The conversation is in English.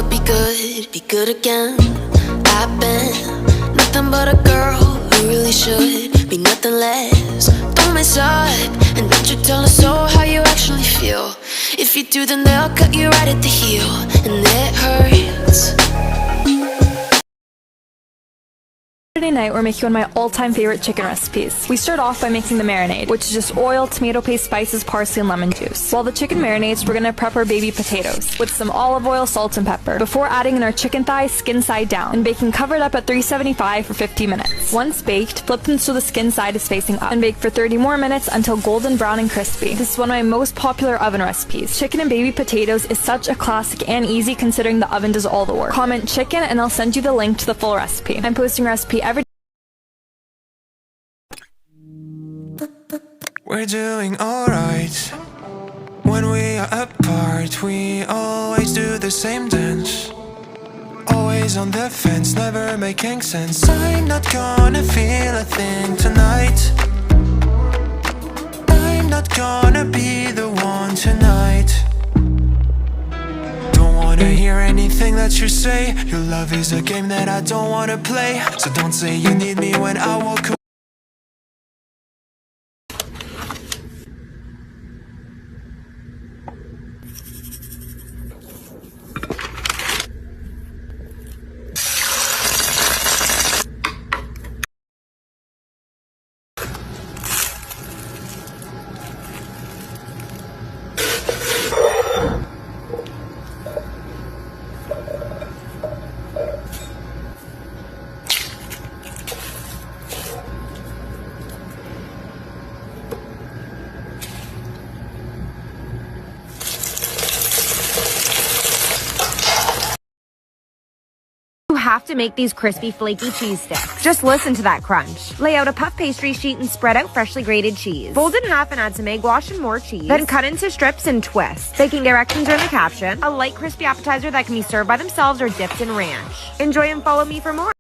never be good again. I've been nothing but a girl who really should be nothing less. Don't mess up, and don't you tell us so how you actually feel. If you do, then they'll cut you right at the heel, and it hurts. Saturday night, we're making one of my all-time favorite chicken recipes. We start off by making the marinade, which is just oil, tomato paste, spices, parsley, and lemon juice. While the chicken marinates, we're gonna prep our baby potatoes with some olive oil, salt, and pepper before adding in our chicken thighs skin side down and baking covered up at 375 for 50 minutes. Once baked, flip them so the skin side is facing up and bake for 30 more minutes until golden brown and crispy. This is one of my most popular oven recipes. Chicken and baby potatoes is such a classic and easy considering the oven does all the work. Comment chicken and I'll send you the link to the full recipe. I'm posting a recipe every We're doing alright. When we are apart, we always do the same dance. Always on the fence, never making sense. I'm not gonna feel a thing tonight. I'm not gonna be the one tonight. Don't wanna hear anything that you say. Your love is a game that I don't wanna play. So don't say you need me when I walk away. Have to make these crispy flaky cheese sticks. Just listen to that crunch. Lay out a puff pastry sheet and spread out freshly grated cheese. Fold in half and add some egg wash and more cheese. Then cut into strips and twist. Baking directions are in the caption. A light crispy appetizer that can be served by themselves or dipped in ranch. Enjoy and follow me for more.